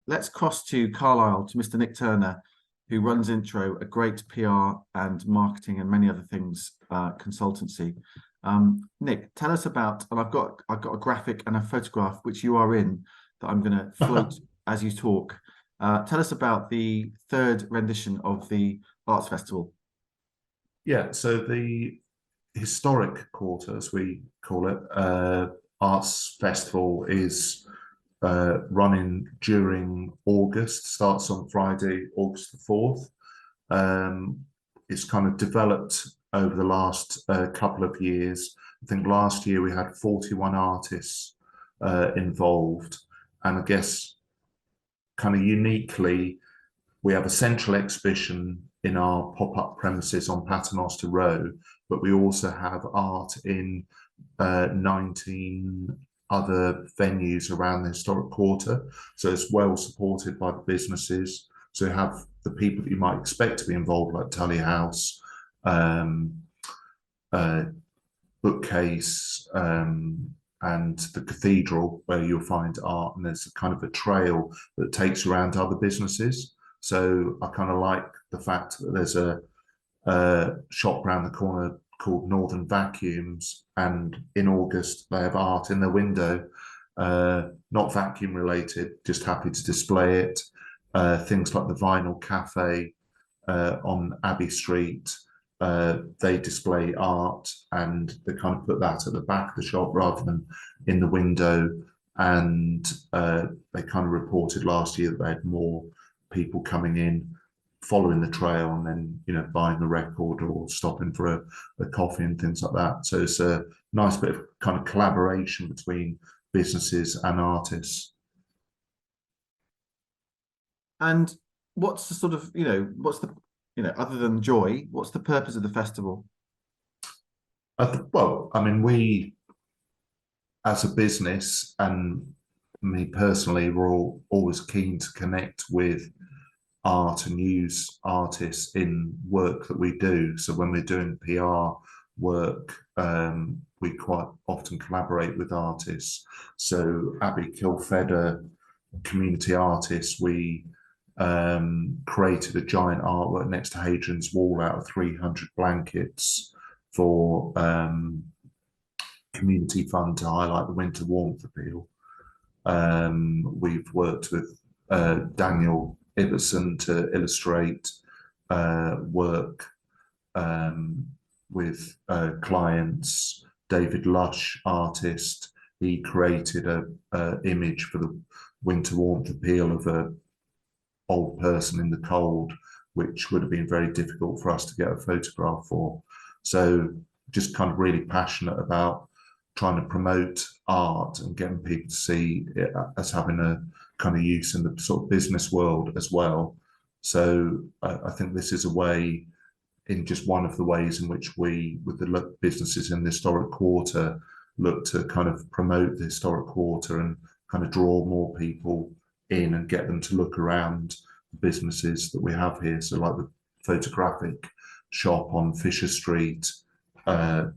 let's cross to Carlisle, to Mr. Nick Turner, who runs Intro, a great PR and marketing and many other things consultancy. Nick, tell us about, and I've got a graphic and a photograph which you are in that I'm going to float as you talk. Tell us about the third rendition of the Arts Festival. Yeah, so the historic quarter, as we call it, Arts Festival is running during August, starts on Friday, August the 4th. It's kind of developed over the last couple of years. I think last year we had 41 artists involved, and I guess kind of uniquely, we have a central exhibition in our pop-up premises on Paternoster Row, but we also have art in 19 other venues around the historic quarter. So it's well supported by the businesses. So you have the people that you might expect to be involved, like Tully House, Bookcase, and the Cathedral, where you'll find art, and there's a kind of a trail that takes you around other businesses. So I kind of like the fact that there's a shop around the corner called Northern Vacuums, and in August they have art in their window, not vacuum related, just happy to display it. Things like the Vinyl Cafe on Abbey Street, they display art, and they kind of put that at the back of the shop rather than in the window. And they kind of reported last year that they had more people coming in, following the trail, and then, you know, buying the record or stopping for a coffee and things like that. So it's a nice bit of kind of collaboration between businesses and artists. And what's the sort of, other than joy, what's the purpose of the festival? Well, I mean, we as a business, and me personally, we're always keen to connect with art and use artists in work that we do. So when we're doing PR work, we quite often collaborate with artists. So Abby Kilfedder, community artist, we created a giant artwork next to Hadrian's Wall out of 300 blankets for community fund to highlight the winter warmth appeal. We've worked with Daniel Iverson to illustrate work with clients. David Lush, artist, he created a image for the winter warmth appeal of a old person in the cold, which would have been very difficult for us to get a photograph for. So just kind of really passionate about trying to promote art and getting people to see it as having a kind of use in the sort of business world as well. So I think this is a way, in just one of the ways in which we, with the businesses in the historic quarter, look to kind of promote the historic quarter and kind of draw more people in and get them to look around the businesses that we have here. So like the photographic shop on Fisher Street, they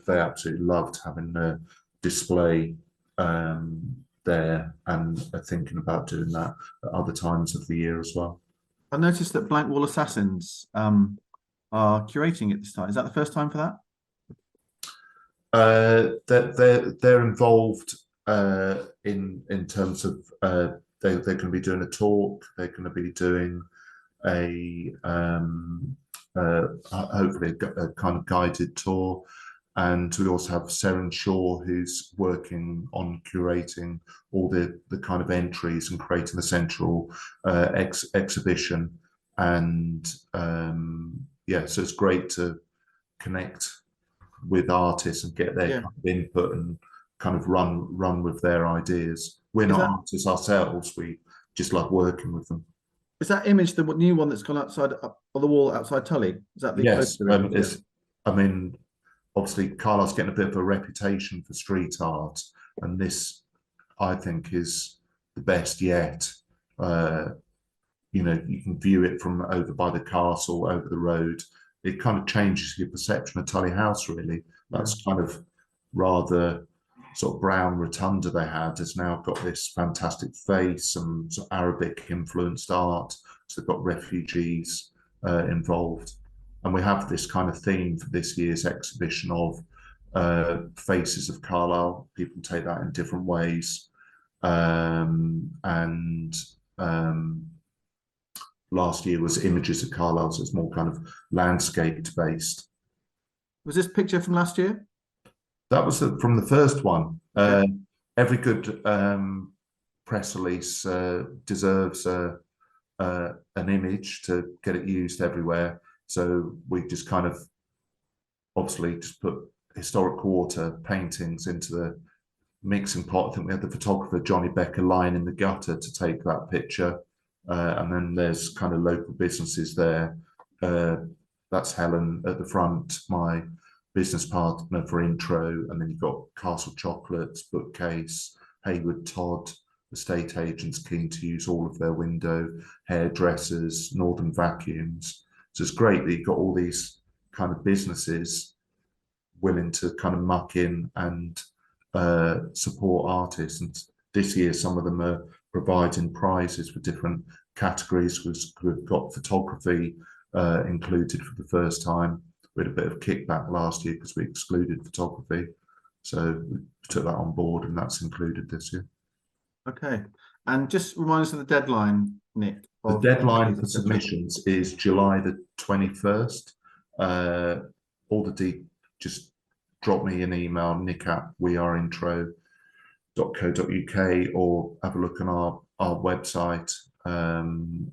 absolutely loved having a display there, and are thinking about doing that at other times of the year as well. I noticed that Blank Wall Assassins are curating it this time. Is that the first time for that? They're involved in terms of they're going to be doing a talk. They're going to be doing a hopefully a kind of guided tour. And we also have Seren Shaw, who's working on curating all the kind of entries and creating the central exhibition. And yeah, so it's great to connect with artists and get their kind of input and kind of run with their ideas. We're not artists ourselves, we just like working with them. Is that image the new one that's gone outside up on the wall outside Tully? Is that the yes? I mean, obviously Carlisle's getting a bit of a reputation for street art, and this, I think, is the best yet. You know, you can view it from over by the castle, over the road. It kind of changes your perception of Tully House, really. That's kind of rather sort of brown rotunda they had has now got this fantastic face and sort of Arabic influenced art. So they've got refugees involved. And we have this kind of theme for this year's exhibition of faces of Carlisle. People take that in different ways. Last year was images of Carlisle, so it's more kind of landscaped based. Was this picture from last year? That was from the first one. Every good press release deserves an image to get it used everywhere. So we just kind of obviously just put historic quarter paintings into the mixing pot. I think we had the photographer Johnny Becker lying in the gutter to take that picture. And then there's kind of local businesses there. That's Helen at the front, my business partner for intro, and then you've got Castle Chocolates, Bookcase, Haywood Todd, estate agents keen to use all of their window, hairdressers, Northern Vacuums. So it's great that you've got all these kind of businesses willing to kind of muck in and support artists. And this year, some of them are providing prizes for different categories. We've got photography included for the first time. We had a bit of kickback last year because we excluded photography. So we took that on board and that's included this year. Okay. And just remind us of the deadline, Nick. The deadline for submissions is July the 21st. Just drop me an email, nick@weareintro.co.uk, or have a look on our website. And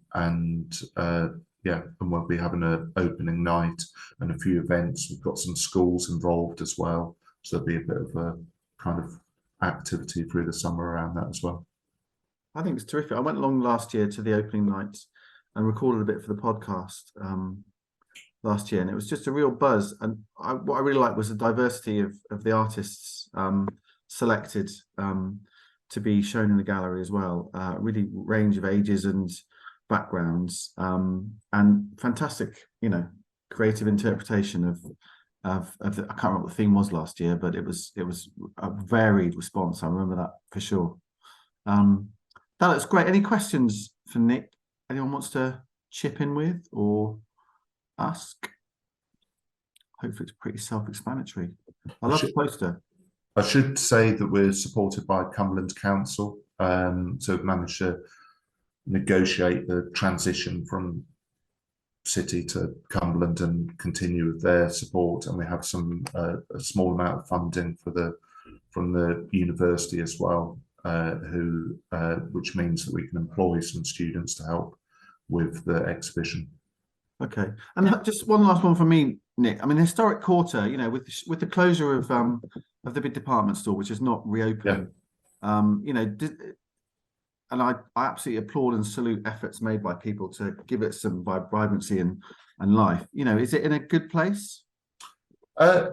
we'll be having an opening night and a few events. We've got some schools involved as well. So there'll be a bit of a kind of activity through the summer around that as well. I think it's terrific. I went along last year to the opening night and recorded a bit for the podcast last year, and it was just a real buzz. And what I really liked was the diversity of the artists selected to be shown in the gallery as well. Really range of ages and backgrounds, and fantastic, creative interpretation of the, I can't remember what the theme was last year, but it was a varied response. I remember that for sure. That looks great. Any questions for Nick? Anyone wants to chip in with or ask? Hopefully it's pretty self-explanatory. I love the poster. I should say that we're supported by Cumberland Council, so we've managed to negotiate the transition from City to Cumberland and continue with their support, and we have some a small amount of funding from the university as well, which means that we can employ some students to help with the exhibition. Okay, and just one last one for me, Nick. I mean, the historic quarter, with the closure of the big department store, which is not reopening, and I absolutely applaud and salute efforts made by people to give it some vibrancy and life. Is it in a good place? I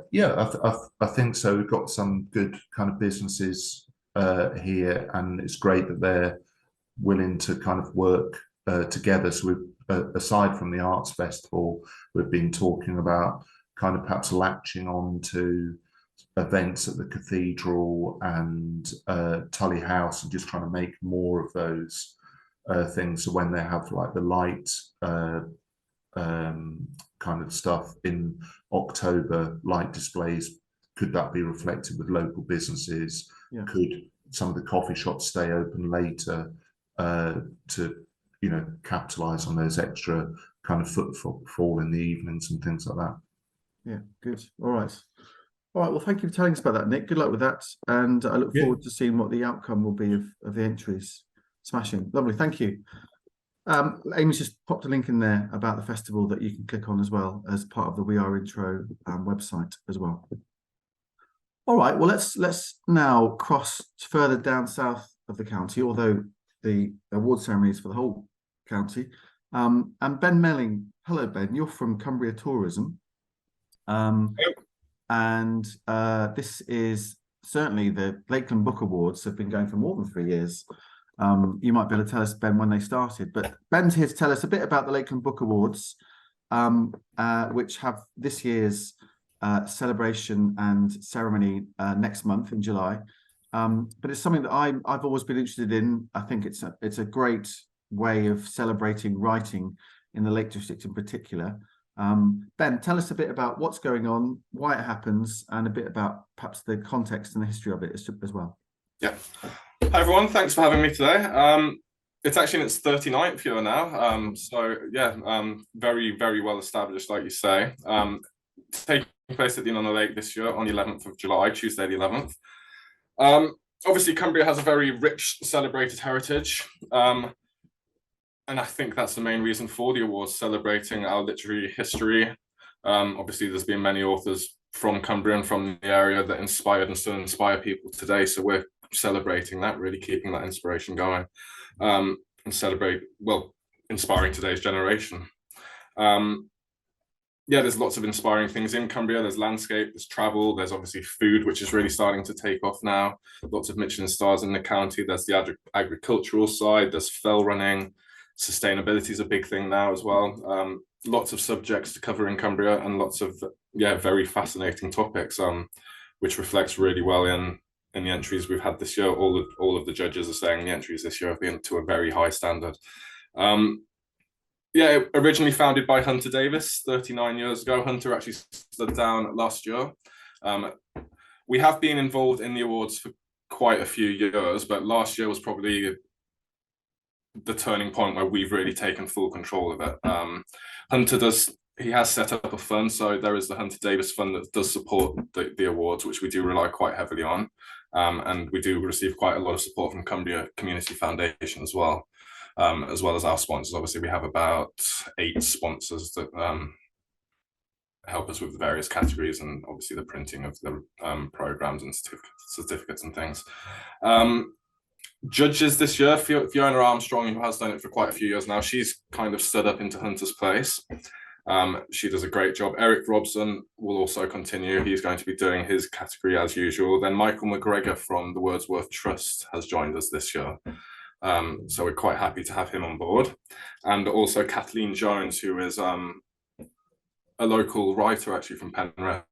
think so. We've got some good kind of businesses here, and it's great that they're willing to kind of work together. So we've, aside from the arts festival, we've been talking about kind of perhaps latching on to events at the cathedral and Tully House, and just trying to make more of those things. So when they have like the light kind of stuff in October, light displays, could that be reflected with local businesses? Yeah. Could some of the coffee shops stay open later to capitalize on those extra kind of footfall in the evenings and things like that? Yeah, good. All right. Well, thank you for telling us about that, Nick. Good luck with that, and I look forward to seeing what the outcome will be of the entries. Smashing. Lovely. Thank you. Amy's just popped a link in there about the festival that you can click on as well as part of the We Are Intro website as well. All right. Well, let's now cross further down south of the county, although the award ceremony is for the whole county. And Ben Melling. Hello, Ben. You're from Cumbria Tourism. And this is certainly the Lakeland Book Awards have been going for more than 3 years. You might be able to tell us, Ben, when they started, but Ben's here to tell us a bit about the Lakeland Book Awards, which have this year's celebration and ceremony next month in July. But it's something that I've always been interested in. I think it's a great way of celebrating writing in the Lake District in particular. Ben, tell us a bit about what's going on, why it happens, and a bit about perhaps the context and the history of it as well. Yeah. Hi everyone, thanks for having me today. It's actually in its 39th year now. So yeah, very, very well established, like you say. Taking place at the Inn on the Lake this year on the 11th of July, Tuesday the 11th. Obviously, Cumbria has a very rich celebrated heritage. And I think that's the main reason for the awards, celebrating our literary history. Obviously, there's been many authors from Cumbria and from the area that inspired and still inspire people today. So we're celebrating that, really keeping that inspiration going, and inspiring today's generation. Yeah, there's lots of inspiring things in Cumbria. There's landscape, there's travel, there's obviously food, which is really starting to take off now. Lots of Michelin stars in the county. There's the agricultural side, there's fell running. Sustainability is a big thing now as well. Lots of subjects to cover in Cumbria and lots of, very fascinating topics, which reflects really well in the entries we've had this year. All of the judges are saying the entries this year have been to a very high standard. Originally founded by Hunter Davis 39 years ago. Hunter actually stood down last year. We have been involved in the awards for quite a few years, but last year was probably the turning point where we've really taken full control of it. Hunter has set up a fund, so there is the Hunter Davis Fund that does support the awards, which we do rely quite heavily on. And we do receive quite a lot of support from Cumbria Community Foundation as well as our sponsors. Obviously, we have about 8 sponsors that help us with the various categories and obviously the printing of the programs and certificates and things. Judges this year, Fiona Armstrong, who has done it for quite a few years now, she's kind of stood up into Hunter's place. She does a great job. Eric Robson will also continue. He's going to be doing his category as usual. Then Michael McGregor from the Wordsworth Trust has joined us this year. So we're quite happy to have him on board. And also Kathleen Jones, who is a local writer actually from Penrith.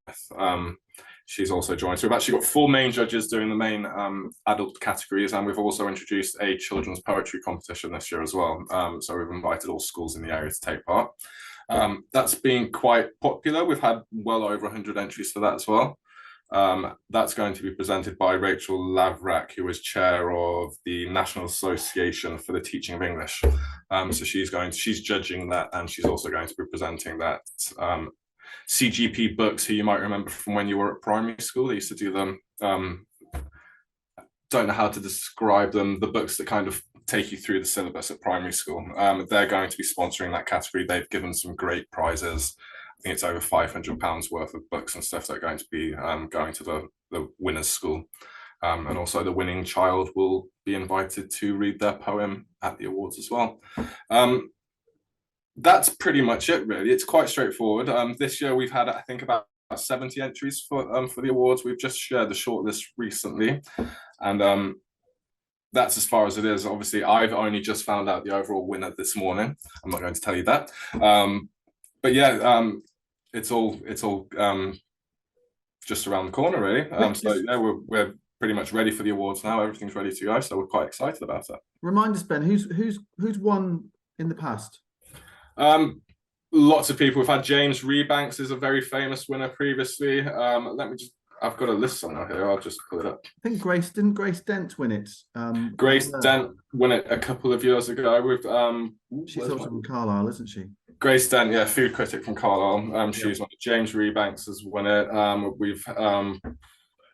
She's also joined. So we've actually got 4 main judges doing the main adult categories, and we've also introduced a children's poetry competition this year as well. So we've invited all schools in the area to take part. That's been quite popular. We've had well over 100 entries for that as well. That's going to be presented by Rachel Lavrak, who is chair of the National Association for the Teaching of English. So she's judging that, and she's also going to be presenting that. CGP Books, who you might remember from when you were at primary school, they used to do them. Don't know how to describe them. The books that kind of take you through the syllabus at primary school. They're going to be sponsoring that category. They've given some great prizes. I think it's over £500 worth of books and stuff that are going to be going to the winner's school. And also the winning child will be invited to read their poem at the awards as well. That's pretty much it, really. It's quite straightforward. This year we've had, I think, about 70 entries for the awards. We've just shared the shortlist recently, and that's as far as it is. Obviously, I've only just found out the overall winner this morning. I'm not going to tell you that, but yeah, it's all just around the corner, really. So yeah, we're pretty much ready for the awards now. Everything's ready to go, so we're quite excited about it. Remind us, Ben, who's won in the past? Lots of people. We've had James Rebanks is a very famous winner previously. I've got a list somewhere here. I'll just pull it up. I think didn't Grace Dent win it? Grace Dent won it a couple of years ago. She's also from Carlisle, isn't she? Grace Dent, yeah, food critic from Carlisle. She's won it. James Rebanks has won it. We've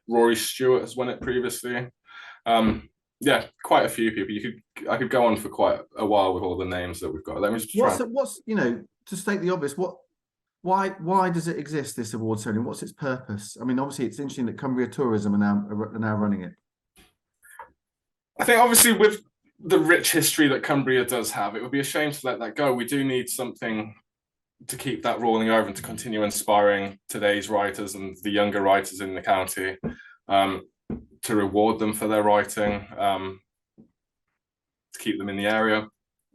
Rory Stewart has won it previously. Yeah, quite a few people. I could go on for quite a while with all the names that we've got. Let me just try. What's to state the obvious, why does it exist, this award ceremony? What's its purpose? I mean, obviously it's interesting that Cumbria Tourism are now running it. I think obviously with the rich history that Cumbria does have, it would be a shame to let that go. We do need something to keep that rolling over and to continue inspiring today's writers and the younger writers in the county, to reward them for their writing, to keep them in the area.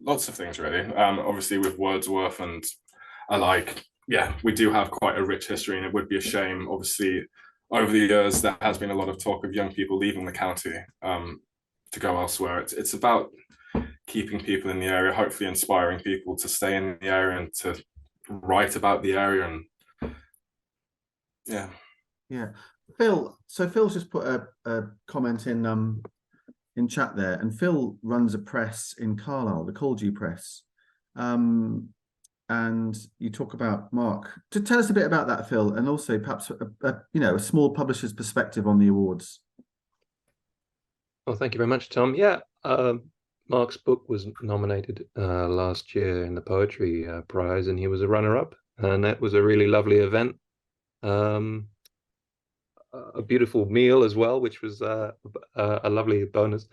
Lots of things, really. Obviously with Wordsworth and alike, yeah, we do have quite a rich history, and it would be a shame. Obviously, over the years, there has been a lot of talk of young people leaving the county to go elsewhere. It's about keeping people in the area, hopefully inspiring people to stay in the area and to write about the area. And yeah. Phil, so Phil's just put a comment in chat there, and Phil runs a press in Carlisle, the Coldew Press. And you talk about Mark. To tell us a bit about that, Phil, and also perhaps a small publisher's perspective on the awards. Well, thank you very much, Tom. Yeah, Mark's book was nominated last year in the Poetry Prize, and he was a runner-up, and that was a really lovely event. A beautiful meal as well, which was a lovely bonus.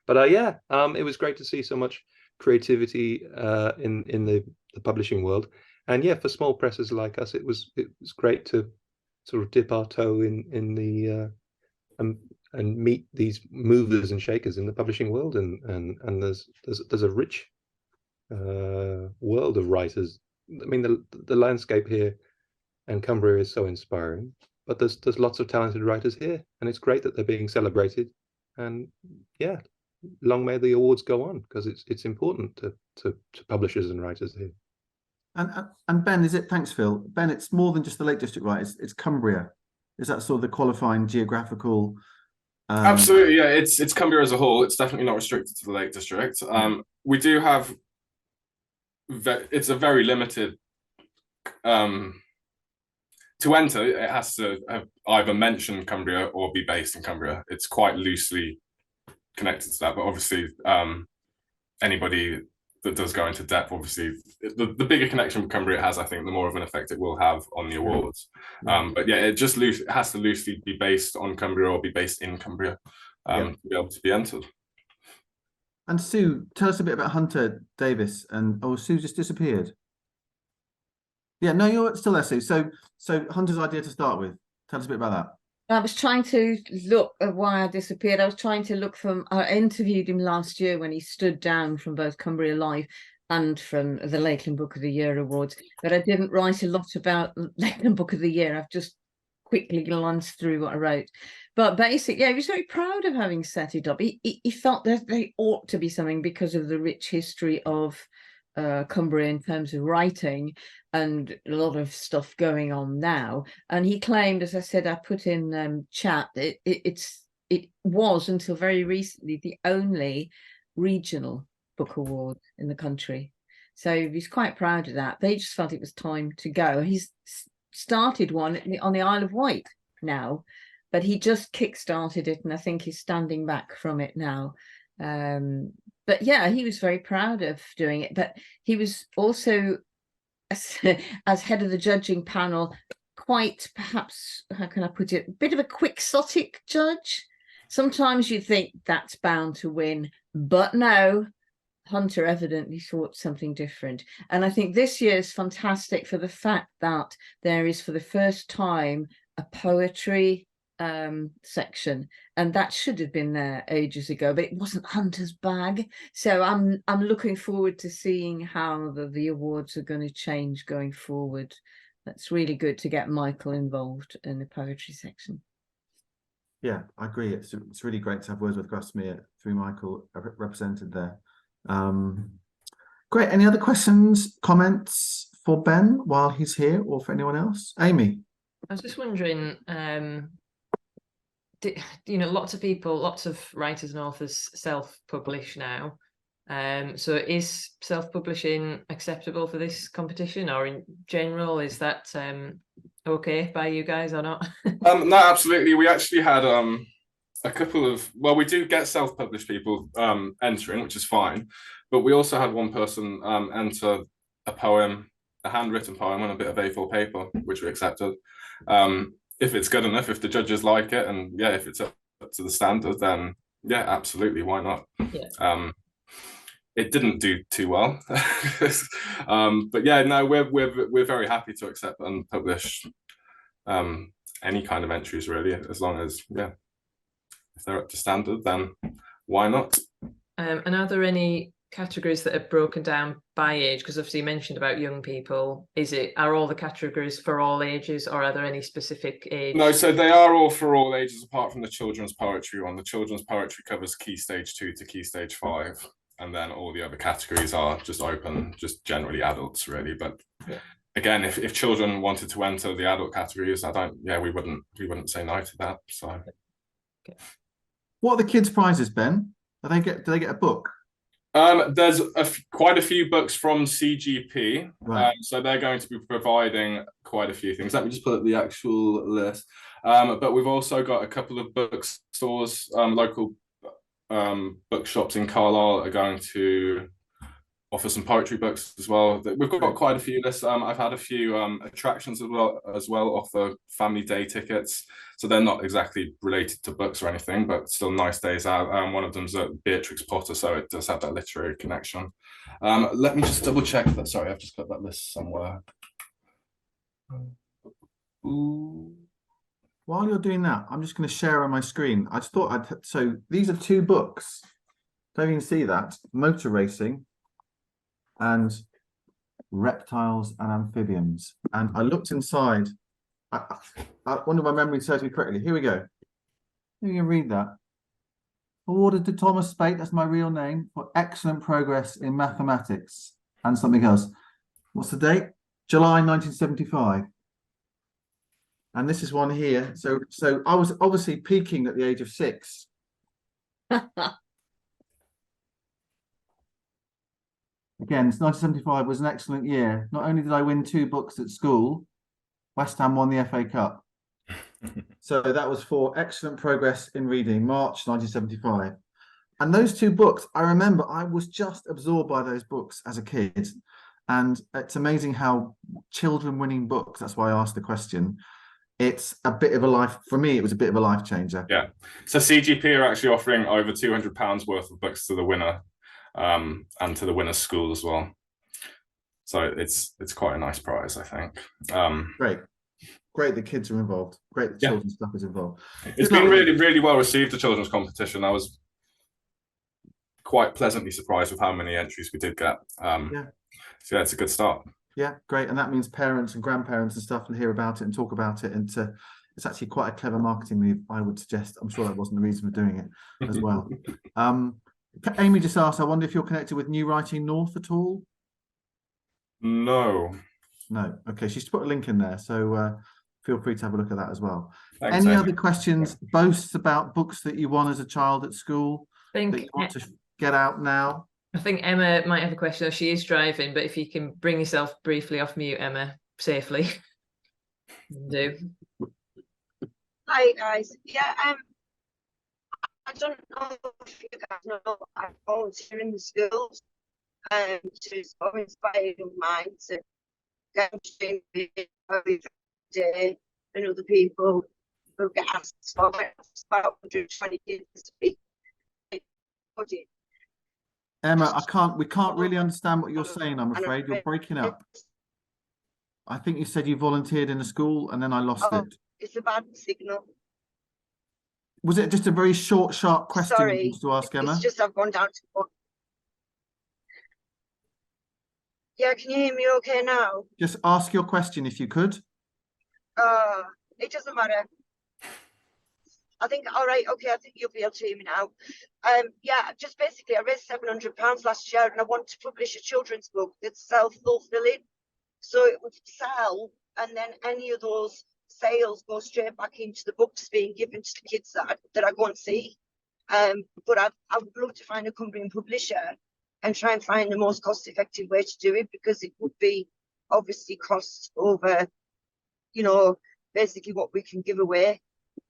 But it was great to see so much creativity in the publishing world, and for small presses like us, it was great to sort of dip our toe in the and meet these movers and shakers in the publishing world, and there's a rich world of writers. I mean, the landscape here and Cumbria is so inspiring, but there's lots of talented writers here, and it's great that they're being celebrated. And long may the awards go on, because it's important to publishers and writers here. And Ben, is it? Thanks, Phil. Ben, it's more than just the Lake District, right? It's Cumbria. Is that sort of the qualifying geographical? Absolutely, yeah. It's Cumbria as a whole. It's definitely not restricted to the Lake District. We do have. It's a very limited. To enter, it has to have either mention Cumbria or be based in Cumbria. It's quite loosely connected to that, but obviously, anybody that does go into depth, obviously, the bigger connection with Cumbria it has, I think, the more of an effect it will have on the awards. But it has to loosely be based on Cumbria or be based in Cumbria to be able to be entered. And Sue, tell us a bit about Hunter Davis. And Sue just disappeared. Yeah, no, you're still there, Sue. So Hunter's idea to start with. Tell us a bit about that. I was trying to look at why I disappeared. I was trying to look I interviewed him last year when he stood down from both Cumbria Live and from the Lakeland Book of the Year Awards, but I didn't write a lot about Lakeland Book of the Year. I've just quickly glanced through what I wrote. But basically, he was very proud of having set it up. He felt that they ought to be something because of the rich history of Cumbria in terms of writing, and a lot of stuff going on now. And he claimed, as I said, I put in chat, it was until very recently the only regional book award in the country. So he's quite proud of that. They just felt it was time to go. He's started one on the Isle of Wight now, but he just kick-started it, and I think he's standing back from it now. But he was very proud of doing it. But he was also, as head of the judging panel, quite, perhaps, how can I put it, a bit of a quixotic judge. Sometimes you think that's bound to win, but no, Hunter evidently thought something different. And I think this year is fantastic for the fact that there is, for the first time, a poetry section, and that should have been there ages ago, but it wasn't Hunter's bag. So I'm looking forward to seeing how the awards are going to change going forward. That's really good to get Michael involved in the poetry section. Yeah, I agree. It's really great to have Wordsworth Grasmere through Michael represented there. Great. Any other questions, comments for Ben while he's here, or for anyone else? Amy? I was just wondering, lots of people, lots of writers and authors self-publish now. So is self-publishing acceptable for this competition, or in general, is that okay by you guys or not? No, absolutely. We actually had a couple of, we do get self-published people entering, which is fine, but we also had one person enter a poem, a handwritten poem on a bit of A4 paper, which we accepted. If it's good enough, if the judges like it, and if it's up to the standard, then absolutely, why not? It didn't do too well, but no, we're very happy to accept and publish any kind of entries, really, as long as if they're up to standard, then why not? And are there any categories that are broken down by age? Because obviously you mentioned about young people. Are all the categories for all ages, or are there any specific age? No, so they are all for all ages apart from the children's poetry one. The children's poetry covers Key Stage 2 to Key Stage 5. And then all the other categories are just open, just generally adults, really. But yeah. Again, if children wanted to enter the adult categories, we wouldn't say no to that. So, okay. What are the kids' prizes, Ben? Do they get a book? There's quite a few books from CGP, right. So they're going to be providing quite a few things. Let me just pull up the actual list. But we've also got a couple of bookstores, local bookshops in Carlisle are going to offer some poetry books as well. We've got quite a few lists. I've had a few attractions as well offer family day tickets. So they're not exactly related to books or anything, but still nice days out. One of them's at Beatrix Potter, so it does have that literary connection. Let me just double check that. Sorry, I've just got that list somewhere. Ooh. While you're doing that, I'm just going to share on my screen. I just thought so these are 2 books. Don't even see that. Motor Racing and Reptiles and Amphibians. And I looked inside. I wonder if my memory serves me correctly. Here we go. You can read that. Awarded to Thomas Spate, that's my real name, for excellent progress in mathematics and something else. What's the date? July 1975. And this is one here. So I was obviously peaking at the age of 6. Again, 1975 was an excellent year. Not only did I win 2 books at school, West Ham won the FA Cup. So that was for excellent progress in reading, March 1975. And those 2 books, I remember I was just absorbed by those books as a kid. And it's amazing how children winning books, that's why I asked the question, it's a bit of a life, for me, it was a bit of a life changer. Yeah. So CGP are actually offering over £200 worth of books to the winner, and to the winner's school as well. So it's quite a nice prize, I think. Great the kids are involved. Great the children's stuff is involved. It's been really well received, the children's competition. I was quite pleasantly surprised with how many entries we did get. So yeah, it's a good start. Yeah, great. And that means parents and grandparents and stuff will hear about it and talk about it. And it's actually quite a clever marketing move, I would suggest. I'm sure that wasn't the reason for doing it as well. Amy just asked, I wonder if you're connected with New Writing North at all? No. Okay, she's put a link in there. So feel free to have a look at that as well. Thanks, Any Amy. other questions, boasts about books that you won as a child at school that you want to get out now? I think Emma might have a question. She is driving, but if you can bring yourself briefly off mute, Emma, safely. Do. Hi guys. Yeah, I don't know if you guys know, I volunteer in the schools to sort of inspire young minds to get every day, and other people who get asked for about 120 kids this week. Emma, we can't really understand what you're saying, I'm afraid. You're breaking up. I think you said you volunteered in a school and then I lost it. It's a bad signal. Was it just a very short, sharp question Sorry, you wanted to ask, Emma? It's just I've gone down to... Yeah, can you hear me okay now? Just ask your question if you could. It doesn't matter. I think, all right, okay, I think you'll be able to hear me now. Yeah, just basically, I raised £700 last year and I want to publish a children's book that's self-fulfilling. So it would sell, and then any of those sales go straight back into the books being given to the kids that I go and see. But I would love to find a Cumbrian publisher and try and find the most cost-effective way to do it, because it would be obviously cost over, you know, basically what we can give away.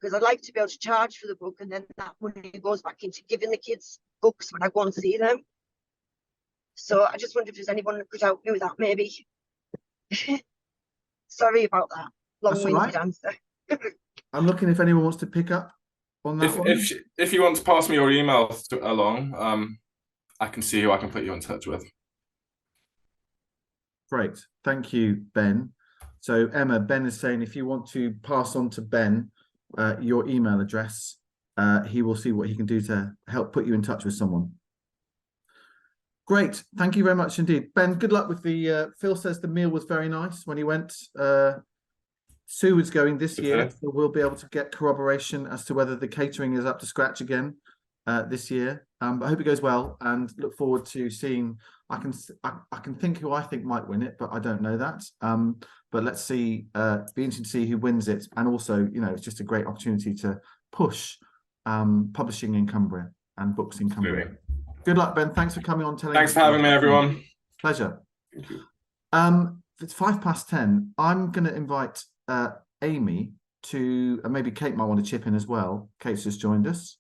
Because I'd like to be able to charge for the book, and then that money goes back into giving the kids books when I go and see them. So I just wonder if there's anyone that could help me with that, maybe. Sorry about that long-winded answer. I'm looking if anyone wants to pick up on that one. If you want to pass me your email along, I can see who I can put you in touch with. Great, thank you, Ben. So Emma, Ben is saying if you want to pass on to Ben your email address, he will see what he can do to help put you in touch with someone. Great. Thank you very much indeed. Ben, good luck with the, Phil says the meal was very nice when he went. Sue is going this year, so we'll be able to get corroboration as to whether the catering is up to scratch again this year. But I hope it goes well and look forward to seeing. I can think who I think might win it, but I don't know that. But let's see. Be interesting to see who wins it, and also, you know, it's just a great opportunity to push publishing in Cumbria and books in Cumbria. Absolutely. Good luck, Ben. Thanks for coming on. Thanks for having me, everyone. Pleasure. Thank you. It's 10:05. I'm going to invite Amy to, and maybe Kate might want to chip in as well. Kate's just joined us.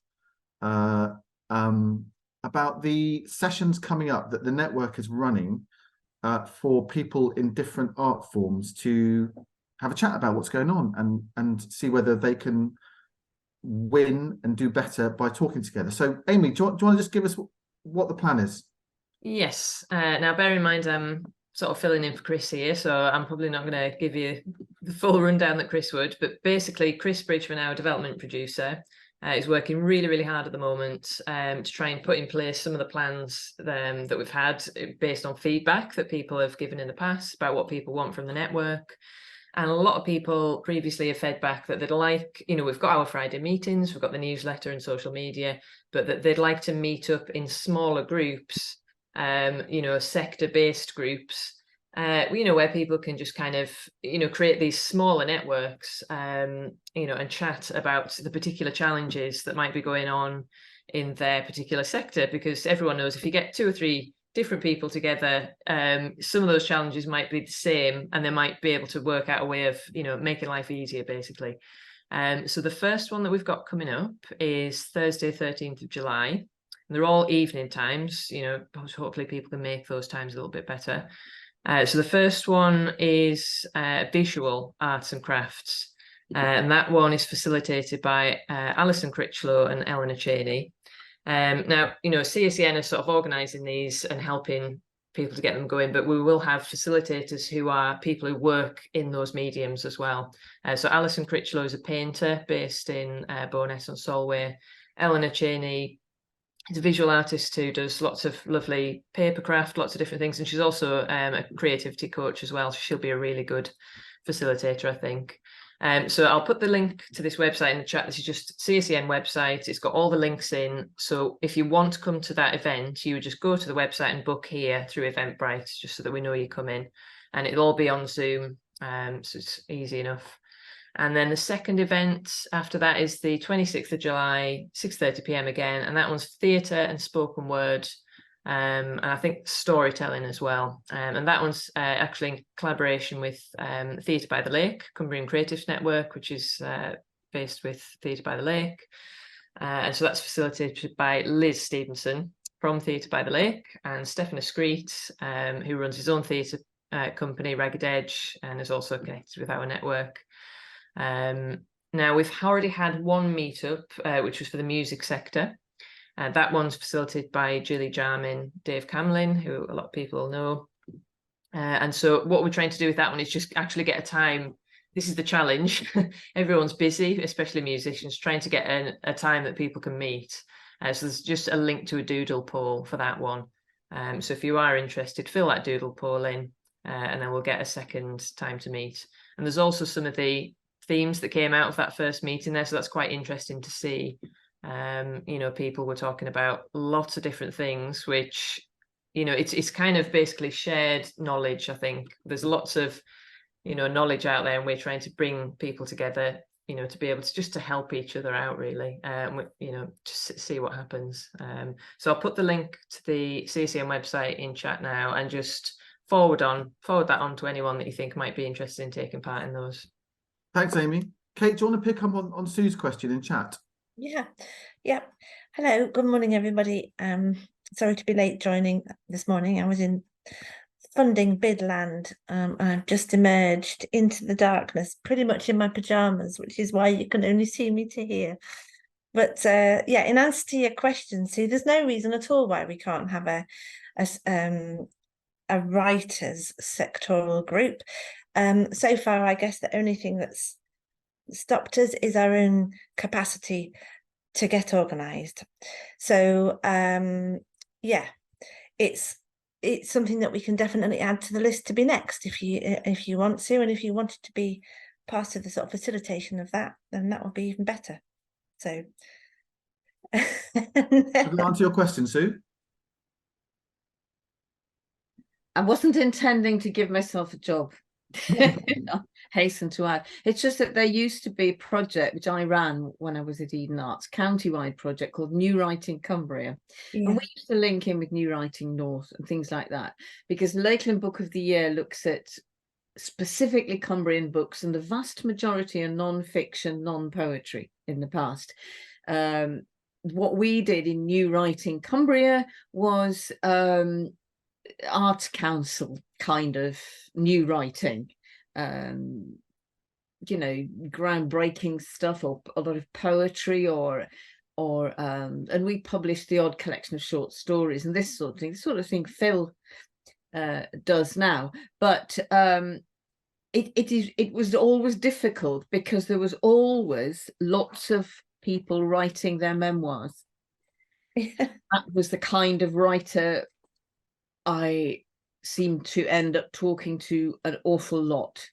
About the sessions coming up that the network is running for people in different art forms to have a chat about what's going on and see whether they can win and do better by talking together. So, Amy, do you want to just give us what the plan is? Yes. Now, bear in mind, I'm sort of filling in for Chris here, so I'm probably not going to give you the full rundown that Chris would. But basically, Chris Bridgman, our development producer, is working really, really hard at the moment to try and put in place some of the plans that we've had based on feedback that people have given in the past about what people want from the network. And a lot of people previously have fed back that they'd like, you know, we've got our Friday meetings, we've got the newsletter and social media, but that they'd like to meet up in smaller groups, you know, sector-based groups, you know, where people can just kind of, you know, create these smaller networks, you know, and chat about the particular challenges that might be going on in their particular sector. Because everyone knows if you get 2 or 3 different people together, some of those challenges might be the same, and they might be able to work out a way of, you know, making life easier, basically. So the first one that we've got coming up is Thursday, 13th of July. And they're all evening times, you know, hopefully people can make those times a little bit better. So the first one is visual arts and crafts. And that one is facilitated by Alison Critchlow and Eleanor Cheney. Now, you know, CACN is sort of organising these and helping people to get them going, but we will have facilitators who are people who work in those mediums as well. So Alison Critchlow is a painter based in Bowness on Solway. Eleanor Cheney is a visual artist who does lots of lovely paper craft, lots of different things. And she's also a creativity coach as well. So she'll be a really good facilitator, I think. So I'll put the link to this website in the chat. This is just CACN website. It's got all the links in. So if you want to come to that event, you would just go to the website and book here through Eventbrite, just so that we know you come in. And it'll all be on Zoom. So it's easy enough. And then the second event after that is the 26th of July, 6:30 p.m. again. And that one's theatre and spoken word. And I think storytelling as well. And that one's actually in collaboration with Theatre by the Lake, Cumbrian Creatives Network, which is based with Theatre by the Lake. And so that's facilitated by Liz Stevenson from Theatre by the Lake and Stefan Escreet, who runs his own theatre company, Ragged Edge, and is also connected with our network. Now, we've already had one meetup, which was for the music sector. That one's facilitated by Julie Jarmin, Dave Camlin, who a lot of people know. And so what we're trying to do with that one is just actually get a time. This is the challenge. Everyone's busy, especially musicians, trying to get a time that people can meet. So there's just a link to a doodle poll for that one. So if you are interested, fill that doodle poll in, and then we'll get a second time to meet. And there's also some of the themes that came out of that first meeting there. So that's quite interesting to see. You know, people were talking about lots of different things, which, you know, it's kind of basically shared knowledge. I think there's lots of, you know, knowledge out there, and we're trying to bring people together, you know, to be able to just to help each other out, really, you know, just see what happens. So I'll put the link to the CACN website in chat now, and just forward that on to anyone that you think might be interested in taking part in those. Thanks, Amy. Kate, do you want to pick up on Sue's question in chat? Yeah. Hello, good morning, everybody. Sorry to be late joining this morning. I was in funding bid land. I've just emerged into the darkness, pretty much in my pajamas, which is why you can only see me to here. But yeah, in answer to your question, Sue, there's no reason at all why we can't have a writers sectoral group. So far, I guess the only thing that's stopped us is our own capacity to get organised. So yeah, it's something that we can definitely add to the list to be next if you want to, and if you wanted to be part of the sort of facilitation of that, then that would be even better. So Did we answer your question, Sue? I wasn't intending to give myself a job. Hasten to add, it's just that there used to be a project which I ran when I was at Eden Arts, county-wide project called New Writing Cumbria, and we used to link in with New Writing North and things like that, because Lakeland Book of the Year looks at specifically Cumbrian books, and the vast majority are non-fiction, non-poetry in the past. What we did in New Writing Cumbria was Arts Council kind of new writing, you know, groundbreaking stuff, or a lot of poetry, or and we published the odd collection of short stories and this sort of thing, Phil does now. But it was always difficult because there was always lots of people writing their memoirs. That was the kind of writer I seem to end up talking to an awful lot.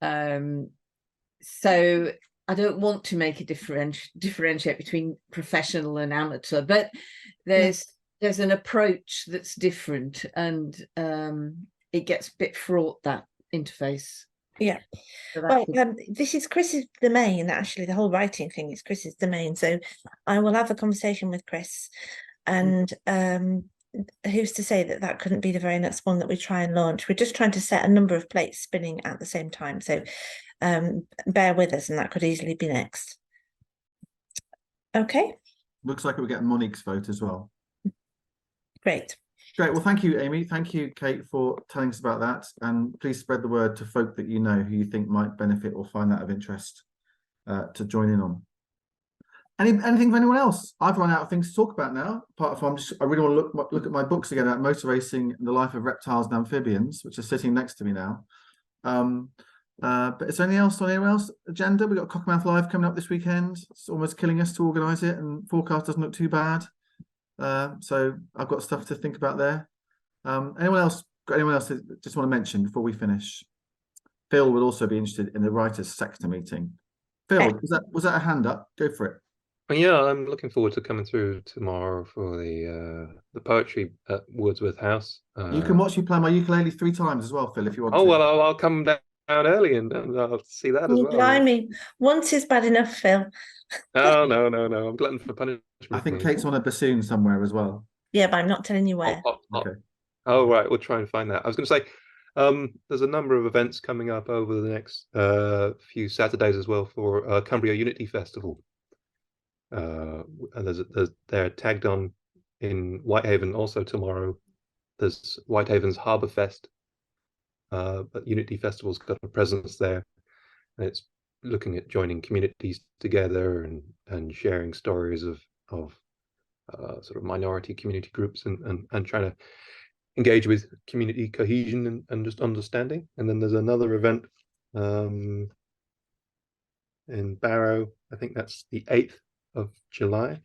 So I don't want to make a differentiate between professional and amateur, but there's an approach that's different, and it gets a bit fraught, that interface. Yeah. So well, this is Chris's domain. Actually, the whole writing thing is Chris's domain. So I will have a conversation with Chris, and who's to say that couldn't be the very next one that we try and launch. We're just trying to set a number of plates spinning at the same time, so bear with us, and that could easily be next. Okay, looks like we're getting Monique's vote as well. Great, well, thank you, Amy. Thank you, Kate, for telling us about that, and please spread the word to folk that you know who you think might benefit or find that of interest to join in on. Anything for anyone else? I've run out of things to talk about now. Apart from I really want to look at my books again about motor racing and the life of reptiles and amphibians, which are sitting next to me now. But is there anything else on anyone else's agenda? We've got Cockermouth Live coming up this weekend. It's almost killing us to organise it, and forecast doesn't look too bad. So I've got stuff to think about there. Anyone else that just want to mention before we finish? Phil would also be interested in the writers' sector meeting. Phil, was that a hand up? Go for it. Yeah, I'm looking forward to coming through tomorrow for the poetry at Wordsworth House. You can watch me play my ukulele 3 times as well, Phil, if you want to. Oh, well, I'll come down early and I'll see that as well. Blimey, once is bad enough, Phil. Oh, no, I'm glutton for punishment. I think Kate's on a bassoon somewhere as well. Yeah, but I'm not telling you where. Okay. Oh, right, we'll try and find that. I was going to say, there's a number of events coming up over the next few Saturdays as well for Cumbria Unity Festival. And they're tagged on in Whitehaven also tomorrow. There's Whitehaven's Harbour Fest, but Unity Festival's got a presence there, and it's looking at joining communities together and sharing stories of sort of minority community groups and trying to engage with community cohesion and just understanding. And then there's another event in Barrow. I think that's the 8th of July,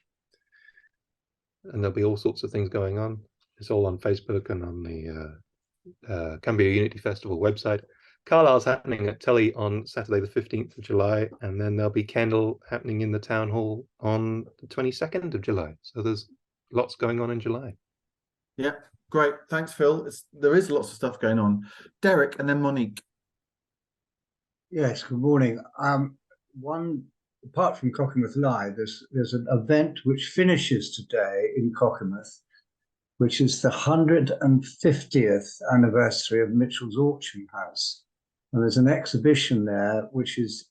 and there'll be all sorts of things going on. It's all on Facebook and on the Cumbria Unity Festival website. Carlisle's happening at Tully on Saturday the 15th of July, and then there'll be Kendal happening in the town hall on the 22nd of July. So there's lots going on in July. Yeah, great. Thanks, Phil. There is lots of stuff going on. Derek and then Monique. Yes, good morning. Apart from Cockermouth Live, there's an event which finishes today in Cockermouth, which is the 150th anniversary of Mitchell's Auction House. And there's an exhibition there which has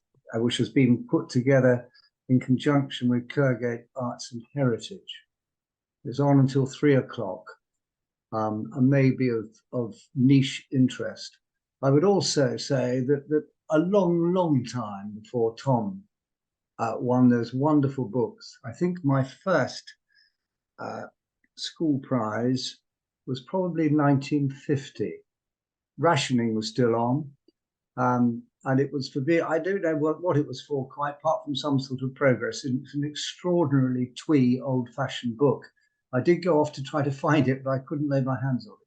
been put together in conjunction with Kirkgate Arts and Heritage. It's on until 3 o'clock, and may be of niche interest. I would also say that a long time before Tom won those wonderful books, I think my first school prize was probably 1950. Rationing was still on, and it was for I don't know what it was for, quite apart from some sort of progress. It's an extraordinarily twee, old-fashioned book. I did go off to try to find it, but I couldn't lay my hands on it.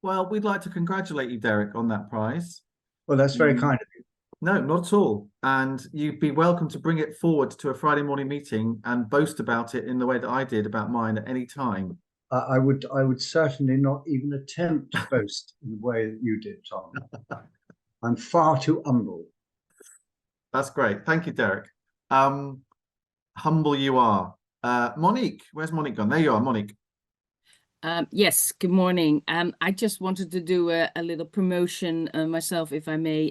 Well, we'd like to congratulate you, Derek, on that prize. Well, that's very kind of you. No, not at all. And you'd be welcome to bring it forward to a Friday morning meeting and boast about it in the way that I did about mine at any time. I would certainly not even attempt to boast in the way that you did, Tom. I'm far too humble. That's great. Thank you, Derek. Humble you are. Monique, where's Monique gone? There you are, Monique. Yes, good morning. I just wanted to do a little promotion myself, if I may.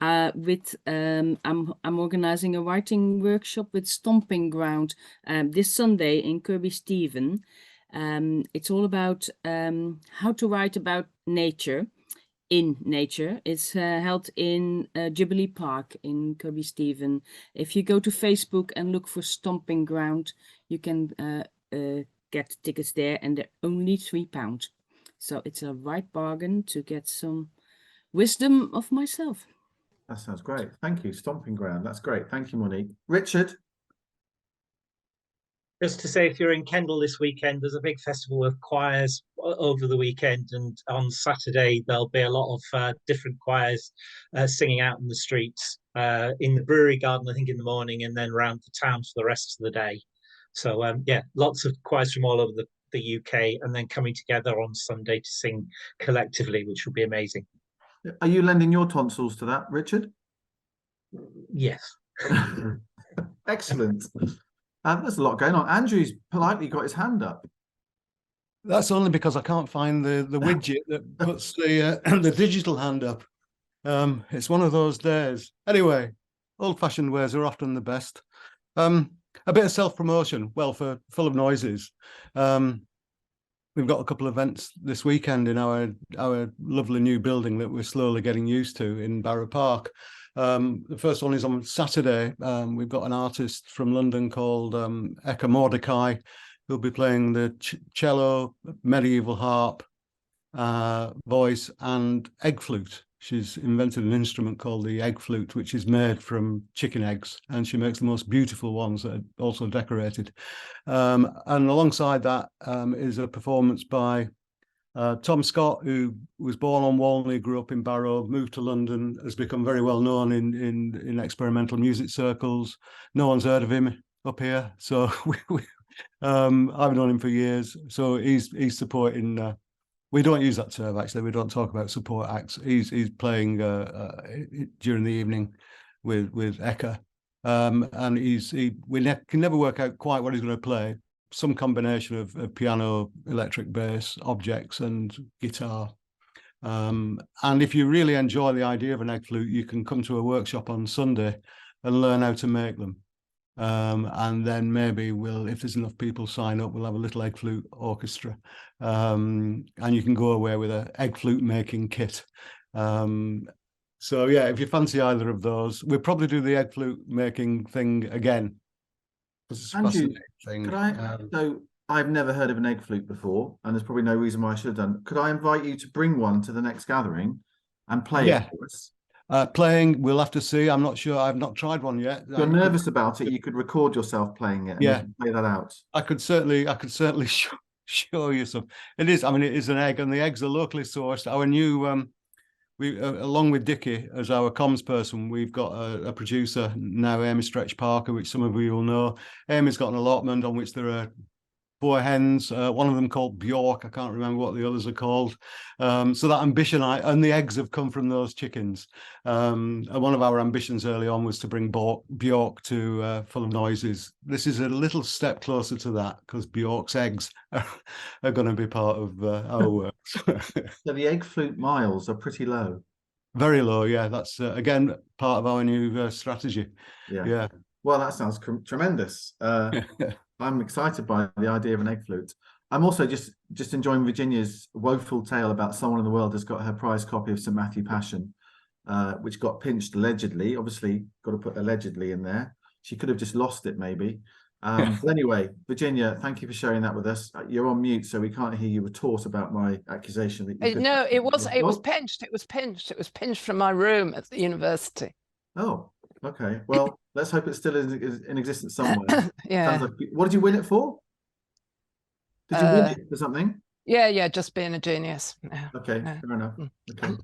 I'm organizing a writing workshop with Stomping Ground this Sunday in Kirby Stephen. It's all about how to write about nature. In nature. It's held in Jubilee Park in Kirby Stephen. If you go to Facebook and look for Stomping Ground, you can get tickets there, and they're only £3. So it's a right bargain to get some wisdom of myself. That sounds great. Thank you. Stomping Ground. That's great. Thank you, Monique. Richard. Just to say, if you're in Kendal this weekend, there's a big festival of choirs over the weekend, and on Saturday there'll be a lot of different choirs singing out in the streets, in the brewery garden, I think, in the morning, and then around the town for the rest of the day. So yeah, lots of choirs from all over the UK, and then coming together on Sunday to sing collectively, which will be amazing. Are you lending your tonsils to that, Richard? Yes. Excellent. There's a lot going on. Andrew's politely got his hand up. That's only because I can't find the widget that puts the the digital hand up. It's one of those days. Anyway, old-fashioned ways are often the best. A bit of self-promotion. Well, for Full of Noises, we've got a couple of events this weekend in our lovely new building that we're slowly getting used to in Barrow Park. The first one is on Saturday. We've got an artist from London called Eka Mordecai, who'll be playing the cello, medieval harp, voice, and egg flute. She's invented an instrument called the egg flute, which is made from chicken eggs, and she makes the most beautiful ones that are also decorated. And alongside that is a performance by Tom Scott, who was born on Walney, grew up in Barrow, moved to London, has become very well known in experimental music circles. No one's heard of him up here, so I've known him for years. So he's supporting. We don't use that term, actually. We don't talk about support acts. He's playing during the evening with Eka, and we can never work out quite what he's going to play. Some combination of piano, electric bass, objects, and guitar. And if you really enjoy the idea of an egg flute, you can come to a workshop on Sunday and learn how to make them. And then maybe if there's enough people sign up, we'll have a little egg flute orchestra. And you can go away with an egg flute making kit. So yeah, if you fancy either of those, we'll probably do the egg flute making thing again. Andrew, so I've never heard of an egg flute before, and there's probably no reason why I should have done. Could I invite you to bring one to the next gathering and play it for us? Playing, we'll have to see. I'm not sure. I've not tried one yet. If you're nervous about it, you could record yourself playing it and play that out. I could certainly show you some. It is an egg, and the eggs are locally sourced. Our new we along with Dickie as our comms person, we've got a producer now, Amy Stretch Parker, which some of you will know. Amy's got an allotment on which there are 4 hens, one of them called Bjork. I can't remember what the others are called. So that ambition, and the eggs have come from those chickens. And one of our ambitions early on was to bring Bjork to Full of Noises. This is a little step closer to that, because Bjork's eggs are going to be part of our work. So the egg flute miles are pretty low. Very low, yeah. That's again part of our new strategy. Yeah. Well, that sounds tremendous. I'm excited by the idea of an egg flute. I'm also just enjoying Virginia's woeful tale about someone in the world has got her prize copy of St. Matthew Passion, which got pinched allegedly. Obviously, got to put allegedly in there. She could have just lost it, maybe. But anyway, Virginia, thank you for sharing that with us. You're on mute, so we can't hear you retort about my accusation that you No, it was pinched. It was pinched from my room at the university. Oh, okay. Well, let's hope it's still in existence somewhere. Yeah. What did you win it for? Did you win it for something? Yeah, just being a genius. Yeah. Okay, Yeah. fair enough. Okay.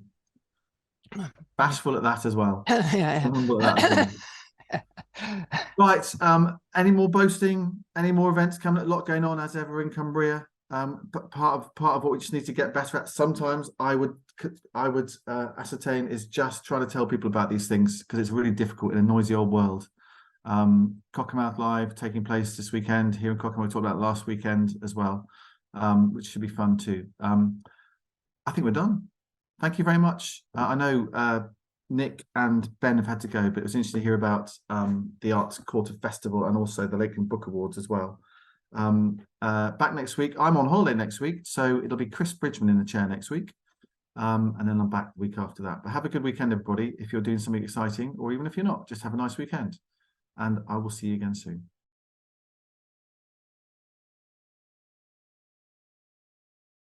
Bashful at that as well. Yeah. Humble at that as well. Right. Any more boasting? Any more events coming? A lot going on as ever in Cumbria. But part of what we just need to get better at sometimes, I would ascertain, is just trying to tell people about these things, because it's really difficult in a noisy old world. Cockermouth Live taking place this weekend here in Cockermouth. We talked about last weekend as well, which should be fun too. I think we're done. Thank you very much. I know Nick and Ben have had to go, but it was interesting to hear about the Arts Quarter Festival and also the Lakeland Book Awards as well. Back next week. I'm on holiday next week, so it'll be Chris Bridgman in the chair next week. And then I'm back the week after that. But have a good weekend, everybody. If you're doing something exciting, or even if you're not, just have a nice weekend. And I will see you again soon.